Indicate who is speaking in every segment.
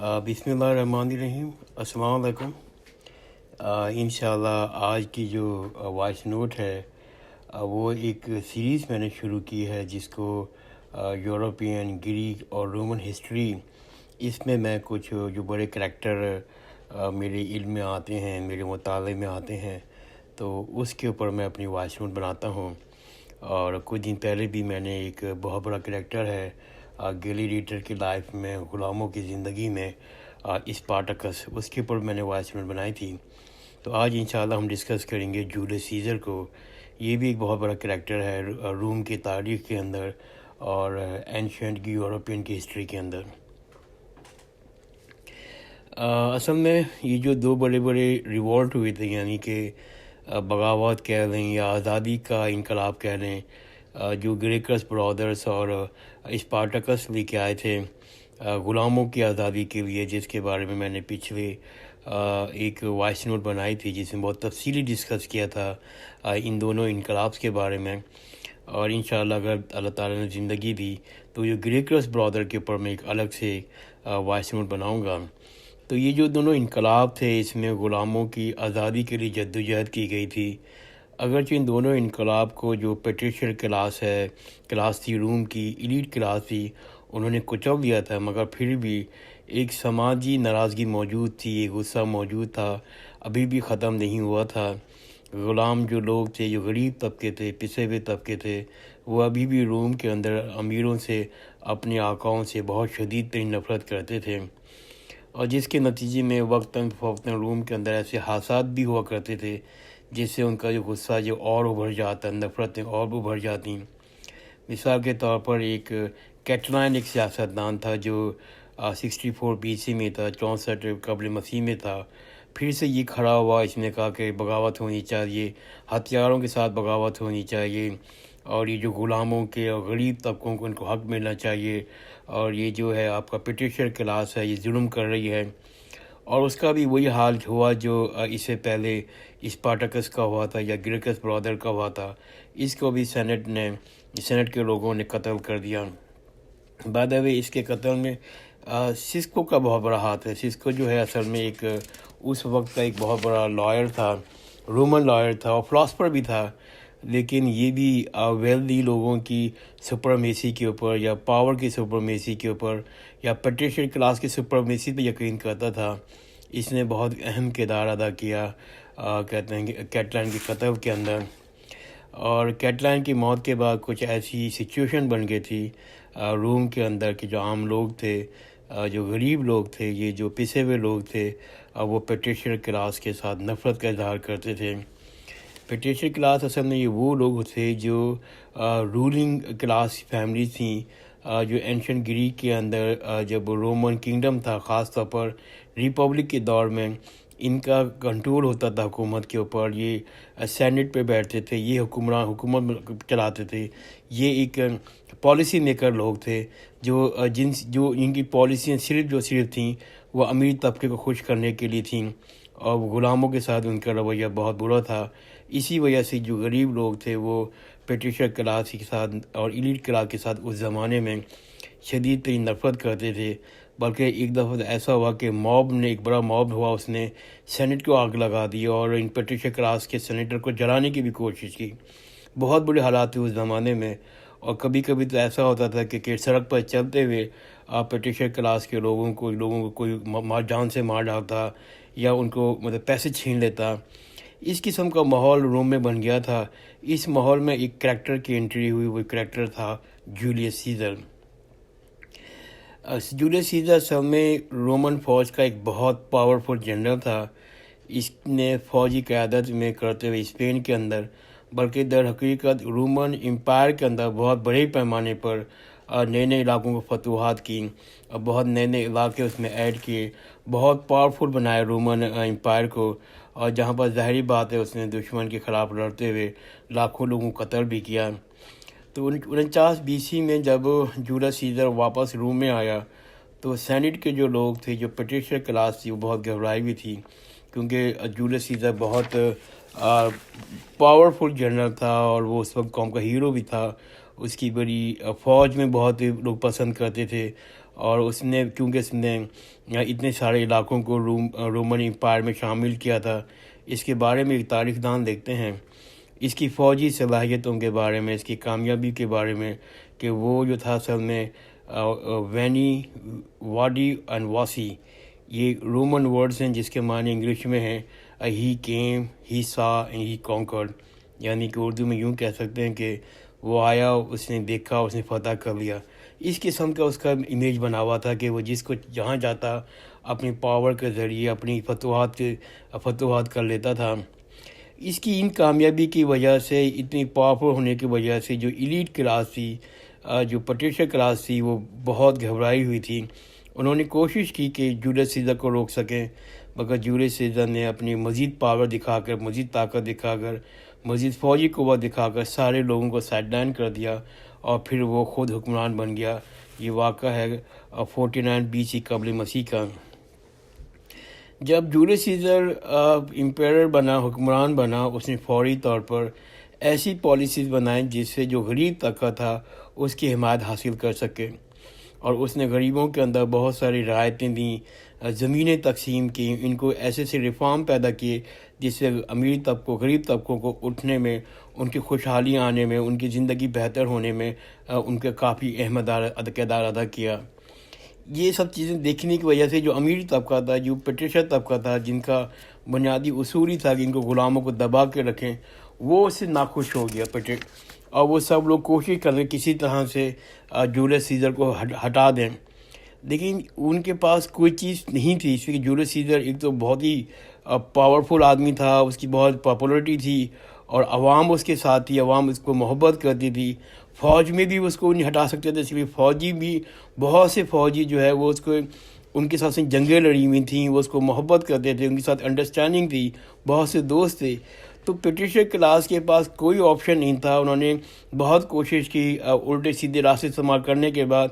Speaker 1: بسم اللہ الرحمن الرحیم۔ السلام علیکم۔ انشاءاللہ آج کی جو وائس نوٹ ہے وہ ایک سیریز میں نے شروع کی ہے جس کو یورپین، گریک اور رومن ہسٹری، اس میں کچھ جو بڑے کریکٹر میرے علم میں آتے ہیں، میرے مطالعے میں آتے ہیں، تو اس کے اوپر میں اپنی وائس نوٹ بناتا ہوں۔ اور کچھ دن پہلے بھی میں نے ایک بہت بڑا کریکٹر ہے گلیڈیٹر کی لائف میں، غلاموں کی زندگی میں، اسپارٹکس، اس کے اوپر میں نے وائس نوٹ بنائی تھی۔ تو آج انشاءاللہ ہم ڈسکس کریں گے جولیس سیزر کو۔ یہ بھی ایک بہت بڑا کریکٹر ہے روم کی تاریخ کے اندر اور اینشینٹ کی یورپین کی ہسٹری کے اندر۔ اصل میں یہ جو دو بڑے بڑے ریوولٹ ہوئے تھے، یعنی کہ بغاوت کہہ لیں یا آزادی کا انقلاب کہہ لیں، جو گریکس برادرز اور اسپارٹکس لے کے آئے تھے غلاموں کی آزادی کے لیے، جس کے بارے میں نے پچھلے ایک وائس نوٹ بنائی تھی جس میں بہت تفصیلی ڈسکس کیا تھا ان دونوں انقلابs کے بارے میں۔ اور انشاءاللہ اگر اللہ تعالیٰ نے زندگی دی تو یہ گریکس برادر کے اوپر میں ایک الگ سے وائس نوٹ بناؤں گا۔ تو یہ جو دونوں انقلاب تھے، اس میں غلاموں کی آزادی کے لیے جدوجہد کی گئی تھی۔ اگرچہ ان دونوں انقلاب کو جو پیٹریشر کلاس تھی، روم کی ایلیٹ کلاس تھی، انہوں نے کچل دیا تھا، مگر پھر بھی ایک سماجی ناراضگی موجود تھی، ایک غصہ موجود تھا، ابھی بھی ختم نہیں ہوا تھا۔ غلام جو لوگ تھے، جو غریب طبقے تھے، پسے ہوئے طبقے تھے، وہ ابھی بھی روم کے اندر امیروں سے، اپنے آقاؤں سے بہت شدید ترین نفرت کرتے تھے، اور جس کے نتیجے میں وقتاً فوقتاً روم کے اندر ایسے حادثات بھی ہوا کرتے تھے جس سے ان کا جو غصہ جو اور ابھر جاتا، نفرتیں اور ابھر جاتی۔ مثال کے طور پر ایک کیٹلائن ایک سیاستدان تھا جو 64 BC میں تھا، 64 قبل مسیح میں تھا۔ پھر سے یہ کھڑا ہوا، اس نے کہا کہ بغاوت ہونی چاہیے، ہتھیاروں کے ساتھ بغاوت ہونی چاہیے، اور یہ جو غلاموں کے اور غریب طبقوں کو ان کو حق ملنا چاہیے، اور یہ جو ہے آپ کا پیٹریشر کلاس ہے یہ ظلم کر رہی ہے۔ اور اس کا بھی وہی حال ہوا جو اس سے پہلے اسپارٹکس کا ہوا تھا یا گریکس برادر کا ہوا تھا۔ اس کو بھی سینٹ کے لوگوں نے قتل کر دیا۔ بائی دی وے، اس کے قتل میں سسکو کا بہت بڑا ہاتھ ہے۔ سسکو جو ہے اصل میں ایک اس وقت کا ایک بہت بڑا لائر تھا، رومن لائر تھا اور فلاسفر بھی تھا، لیکن یہ بھی ویلدی لوگوں کی سپرمیسی کے اوپر یا پاور کی سپرمیسی کے اوپر یا پیٹریشر کلاس کی سپرمیسی پہ یقین کرتا تھا۔ اس نے بہت اہم کردار ادا کیا کہتے ہیں کہ کیٹلائن کے قتل کے اندر۔ اور کیٹلائن کی موت کے بعد کچھ ایسی سچویشن بن گئی تھی روم کے اندر کہ جو عام لوگ تھے، جو غریب لوگ تھے، یہ جو پسے ہوئے لوگ تھے، وہ پیٹریشر کلاس کے ساتھ نفرت کا اظہار کرتے تھے۔ پیٹریشر کلاس اصل میں یہ وہ لوگ تھے جو رولنگ کلاس فیملی تھیں، جو اینشنٹ گریک کے اندر جب رومن کنگڈم تھا، خاص طور پر ریپبلک کے دور میں ان کا کنٹرول ہوتا تھا حکومت کے اوپر۔ یہ سینٹ پہ بیٹھتے تھے، یہ حکومت چلاتے تھے۔ یہ ایک پالیسی میکر لوگ تھے جو ان کی پالیسیاں صرف تھیں وہ امیر طبقے کو خوش کرنے کے لیے تھیں، اور غلاموں کے ساتھ ان کا رویہ بہت برا تھا۔ اسی وجہ سے جو غریب لوگ تھے وہ پیٹریشر کلاس کے ساتھ اور ایلیٹ کلاس کے ساتھ اس زمانے میں شدید ترین نفرت کرتے تھے۔ بلکہ ایک دفعہ ایسا ہوا کہ ایک بڑا موب ہوا، اس نے سینٹ کو آگ لگا دی اور ان پیٹریشر کلاس کے سینیٹر کو جلانے کی بھی کوشش کی۔ بہت بڑے حالات تھے اس زمانے میں، اور کبھی کبھی تو ایسا ہوتا تھا کہ سڑک پر چلتے ہوئے پیٹریشر کلاس کے لوگوں کو کوئی جان سے مار ڈالتا یا ان کو پیسے چھین لیتا۔ اس قسم کا ماحول روم میں بن گیا تھا۔ اس ماحول میں ایک کریکٹر کی انٹری ہوئی، وہ کریکٹر تھا جولیس سیزر۔ جولیس سیزر اصل میں رومن فوج کا ایک بہت پاورفل جنرل تھا۔ اس نے فوجی قیادت میں کرتے ہوئے اسپین کے اندر، بلکہ در حقیقت رومن امپائر کے اندر بہت بڑے پیمانے پر نئے علاقوں کو فتوحات کی، اور بہت نئے علاقے اس میں ایڈ کیے، بہت پاورفل بنائے رومن امپائر کو۔ اور جہاں پر ظاہری بات ہے اس نے دشمن کے خلاف لڑتے ہوئے لاکھوں لوگوں کو قتل بھی کیا۔ تو 49 BC میں جب جولیس سیزر واپس روم میں آیا تو سینٹ کے جو لوگ تھے، جو پیٹریشر کلاس تھی، وہ بہت گھبرائی ہوئی تھی، کیونکہ جولیس سیزر بہت پاورفل جنرل تھا اور وہ اس وقت قوم کا ہیرو بھی تھا۔ اس کی بڑی فوج میں بہت لوگ پسند کرتے تھے، اور اس نے کیونکہ اس نے اتنے سارے علاقوں کو رومن امپائر میں شامل کیا تھا، اس کے بارے میں ایک تاریخ دان دیکھتے ہیں، اس کی فوجی صلاحیتوں کے بارے میں، اس کی کامیابی کے بارے میں، کہ وہ جو تھا اصل میں وینی واڈی اینڈ واسی، یہ رومن ورڈز ہیں جس کے معنی انگلش میں ہیں ہی کیم، ہی سا اینڈ ہی کانکرڈ، یعنی کہ اردو میں یوں کہہ سکتے ہیں کہ وہ آیا، اس نے دیکھا، اس نے فتح کر لیا۔ اس قسم کا اس کا امیج بنا ہوا تھا کہ وہ جس کو جہاں جاتا اپنی پاور کے ذریعے اپنی فتوحات کر لیتا تھا۔ اس کی ان کامیابی کی وجہ سے، اتنی پاورفل ہونے کی وجہ سے، جو ایلیٹ کلاس تھی، جو پیٹریشین کلاس تھی، وہ بہت گھبرائی ہوئی تھی۔ انہوں نے کوشش کی کہ جولیس سیزر کو روک سکیں، مگر جولیس سیزر نے اپنی مزید پاور دکھا کر، مزید طاقت دکھا کر، مزید فوجی قوت دکھا کر سارے لوگوں کو سائیڈ لائن کر دیا، اور پھر وہ خود حکمران بن گیا۔ یہ واقعہ ہے 49 BC قبل مسیح کا۔ جب جولیس سیزر امپیرر بنا، حکمران بنا، اس نے فوری طور پر ایسی پالیسیز بنائیں جس سے جو غریب طبقہ تھا اس کی حمایت حاصل کر سکے، اور اس نے غریبوں کے اندر بہت ساری رعایتیں دیں، زمینیں تقسیم کی، ان کو ایسے ریفارم پیدا کیے جس سے امیر طبقوں، غریب طبقوں کو اٹھنے میں، ان کی خوشحالی آنے میں، ان کی زندگی بہتر ہونے میں ان کا کافی اہم کردار ادا کیا۔ یہ سب چیزیں دیکھنے کی وجہ سے جو امیر طبقہ تھا، جو پیٹریشین طبقہ تھا، جن کا بنیادی اصول ہی تھا کہ ان کو غلاموں کو دبا کے رکھیں، وہ اس سے ناخوش ہو گیا، اور وہ سب لوگ کوشش کر رہے کسی طرح سے جولیس سیزر کو ہٹا دیں، لیکن ان کے پاس کوئی چیز نہیں تھی، اس لیے کہ جولیس سیزر ایک تو بہت ہی پاورفل آدمی تھا، اس کی بہت پاپولرٹی تھی، اور عوام اس کے ساتھ تھی، عوام اس کو محبت کرتی تھی، فوج میں بھی اس کو نہیں ہٹا سکتے تھے، اس لیے فوجی بھی، بہت سے فوجی جو ہے وہ اس کو، ان کے ساتھ جنگیں لڑی ہوئی تھیں، وہ اس کو محبت کرتے تھے، ان کے ساتھ انڈرسٹینڈنگ تھی، بہت سے دوست تھے۔ تو پیٹریشین کلاس کے پاس کوئی آپشن نہیں تھا، انہوں نے بہت کوشش کی، الٹے سیدھے راستے استعمال کرنے کے بعد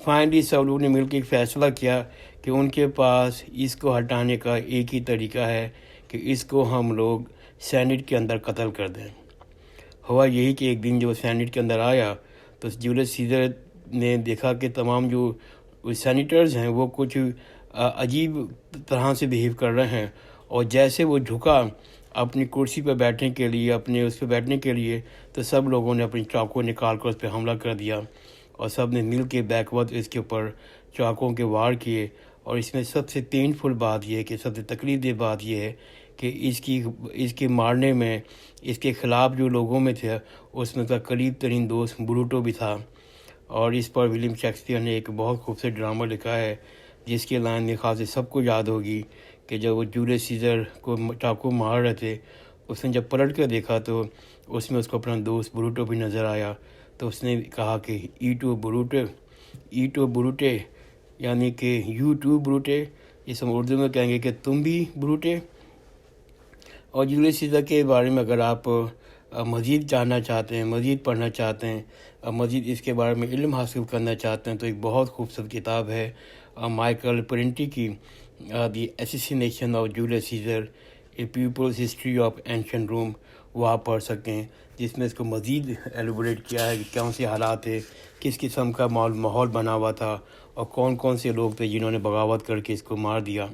Speaker 1: فائنلی سب لوگوں نے مل کے ایک فیصلہ کیا کہ ان کے پاس اس کو ہٹانے کا ایک ہی طریقہ ہے کہ اس کو ہم لوگ سینٹ کے اندر قتل کر دیں۔ ہوا یہی کہ ایک دن جو سینٹ کے اندر آیا تو جولیس سیزر نے دیکھا کہ تمام جو سینیٹرز ہیں وہ کچھ عجیب طرح سے بیہیو کر رہے ہیں، اور جیسے وہ جھکا اپنی کرسی پہ بیٹھنے کے لیے، اپنے اس پہ بیٹھنے کے لیے، تو سب لوگوں نے اپنی چاقو نکال کر اس پہ حملہ کر دیا، اور سب نے مل کے بیک وقت اس کے اوپر چاقوں کے وار کیے۔ اور اس میں سب سے پینفل بات یہ ہے کہ سب سے تکلیف دہ بات یہ ہے کہ اس کے مارنے میں اس کے خلاف جو لوگوں میں تھے، اس میں کا قریب ترین دوست بروٹو بھی تھا، اور اس پر ولیم شیکسپیئر نے ایک بہت خوبصورت ڈرامہ لکھا ہے جس کی لائن میرے خیال سے سب کو یاد ہوگی کہ جب وہ جولیس سیزر کو چاقو مار رہے تھے، اس نے جب پلٹ کر دیکھا تو اس میں اس کو اپنا دوست بروٹو بھی نظر آیا، تو اس نے کہا کہ ایٹو بروٹے، یعنی کہ یو ٹو بروٹے، اس ہم اردو میں کہیں گے کہ تم بھی بروٹے۔ اور جولیس سیزر کے بارے میں اگر آپ مزید جاننا چاہتے ہیں، مزید پڑھنا چاہتے ہیں، مزید اس کے بارے میں علم حاصل کرنا چاہتے ہیں، تو ایک بہت خوبصورت کتاب ہے مائیکل پرنٹی کی، the assassination of Julius Caesar, a people's history of ancient Rome, وہ آپ پڑھ سکتے ہیں، جس میں اس کو مزید ایلیبوریٹ کیا ہے کہ کون سے حالات تھے، کس قسم کا ماحول بنا ہوا تھا، اور کون کون سے لوگ تھے جنہوں نے بغاوت کر کے اس کو مار دیا۔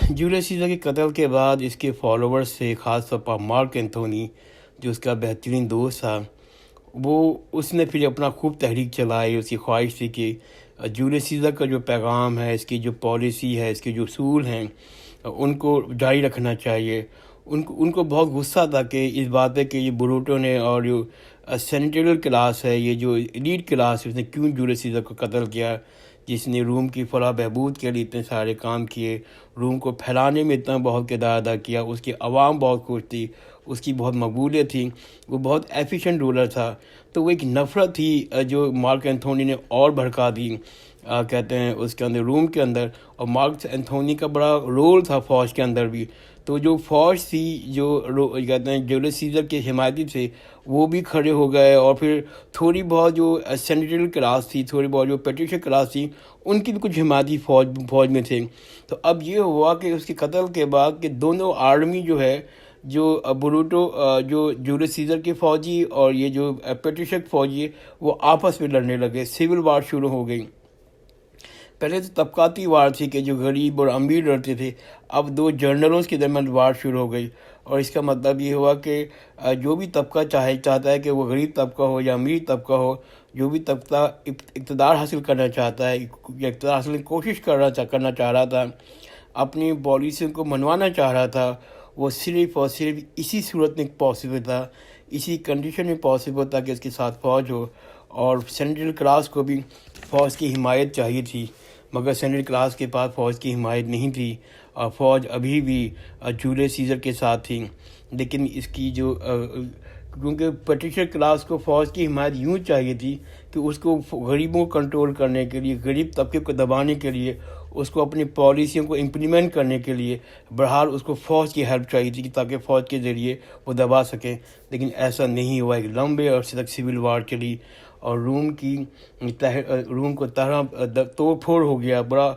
Speaker 1: جولیس سیزر کے قتل کے بعد اس کے فالوورز سے، خاص طور پر مارک اینتھونی جو اس کا بہترین دوست تھا، اس نے پھر اپنا خوب تحریک چلائی۔ اس کی خواہش تھی کہ جولیس سیزر کا جو پیغام ہے، اس کی جو پالیسی ہے، اس کے جو اصول ہیں، ان کو جاری رکھنا چاہیے۔ ان کو بہت غصہ تھا کہ اس بات پہ کہ یہ بروٹو نے اور جو سینیٹریل کلاس ہے، یہ جو ایلیٹ کلاس ہے، اس نے کیوں جولیس سیزر کو قتل کیا، جس نے روم کی فلاح بہبود کے لیے اتنے سارے کام کیے، روم کو پھیلانے میں اتنا بہت کردار ادا کیا، اس کی عوام بہت خوش تھی، اس کی بہت مقبولیت تھی، وہ بہت ایفیشینٹ رولر تھا۔ تو وہ ایک نفرت تھی جو مارک اینتھونی نے اور بھڑکا دی، کہتے ہیں اس کے اندر، روم کے اندر، اور مارک اینتھونی کا بڑا رول تھا فوج کے اندر بھی۔ تو جو فوج تھی، جو کہتے ہیں جولیس سیزر کے حمایتی تھے، وہ بھی کھڑے ہو گئے، اور پھر تھوڑی بہت جو سینیٹریل کلاس تھی، تھوڑی بہت جو پیٹریشین کلاس تھی، ان کی بھی کچھ حمایتی فوج میں تھے۔ تو اب یہ ہوا کہ اس کے قتل کے بعد کہ دونوں آرمی جو ہے، جو بروٹو جو جولیس سیزر کے فوجی اور یہ جو پیٹریشک فوجی وہ آپس میں لڑنے لگے، سول وار شروع ہو گئی۔ پہلے تو طبقاتی وار تھی کہ جو غریب اور امیر لڑتے تھے، اب دو جنرلوں کے درمیان وار شروع ہو گئی، اور اس کا مطلب یہ ہوا کہ جو بھی طبقہ چاہتا ہے کہ وہ غریب طبقہ ہو یا امیر طبقہ ہو، جو بھی طبقہ اقتدار حاصل کرنا چاہتا ہے یا اقتدار حاصل کی کوشش کرنا چاہ رہا تھا، اپنی پالیسیوں کو منوانا چاہ رہا تھا، وہ صرف اور صرف اسی صورت میں پاسبل تھا، اسی کنڈیشن میں پاسبل تھا کہ اس کے ساتھ فوج ہو، اور سینٹرل کلاس کو بھی فوج کی حمایت چاہیے تھی، مگر سینٹرل کلاس کے پاس فوج کی حمایت نہیں تھی، اور فوج ابھی بھی جولیس سیزر کے ساتھ تھی۔ لیکن اس کی جو کیونکہ پیٹریشین کلاس کو فوج کی حمایت یوں چاہیے تھی کہ اس کو غریبوں کو کنٹرول کرنے کے لیے، غریب طبقے کو دبانے کے لیے، اس کو اپنی پالیسیوں کو امپلیمنٹ کرنے کے لیے بہرحال اس کو فوج کی ہیلپ چاہیے تھی تاکہ فوج کے ذریعے وہ دبا سکیں، لیکن ایسا نہیں ہوا۔ ایک لمبے عرصے تک سول وار چلی، اور روم کو توڑ پھوڑ ہو گیا، بڑا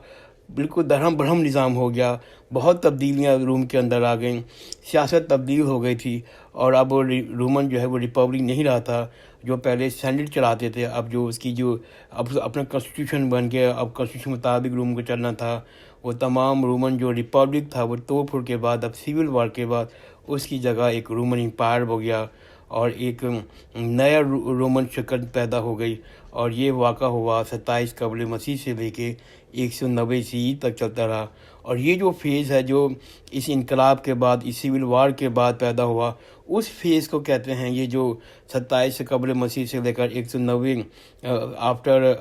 Speaker 1: بالکل درہم برہم نظام ہو گیا، بہت تبدیلیاں روم کے اندر آ گئیں، سیاست تبدیل ہو گئی تھی، اور اب رومن جو ہے وہ ریپبلک نہیں رہا تھا جو پہلے سینٹ چلاتے تھے، اب جو اس کی جو اب اپنا کانسٹیٹیوشن بن گیا، اب کانسٹیٹیوشن مطابق روم کو چلنا تھا، وہ تمام رومن جو ریپبلک تھا وہ توڑ پھوڑ کے بعد اب سول وار کے بعد اس کی جگہ ایک رومن امپائر ہو گیا، اور ایک نیا رومن شکل پیدا ہو گئی، اور یہ واقعہ ہوا 27 قبل مسیح سے لے کے 190 عیسوی تک چلتا رہا۔ اور یہ جو فیز ہے جو اس انقلاب کے بعد، اس سول وار کے بعد پیدا ہوا، اس فیز کو کہتے ہیں، یہ جو 27 قبل مسیح سے لے کر 190 after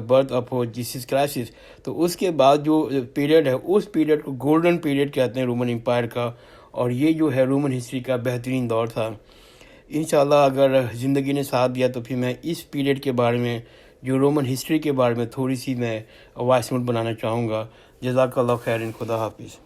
Speaker 1: birth of Jesus Christ, تو اس کے بعد جو پیریڈ ہے اس پیریڈ کو گولڈن پیریڈ کہتے ہیں رومن امپائر کا، اور یہ جو ہے رومن ہسٹری کا بہترین دور تھا۔ انشاءاللہ اگر زندگی نے ساتھ دیا تو پھر میں اس پیریڈ کے بارے میں، جو رومن ہسٹری کے بارے میں تھوڑی سی میں وائس نوٹ بنانا چاہوں گا۔ جزاک اللہ خیر، خدا حافظ۔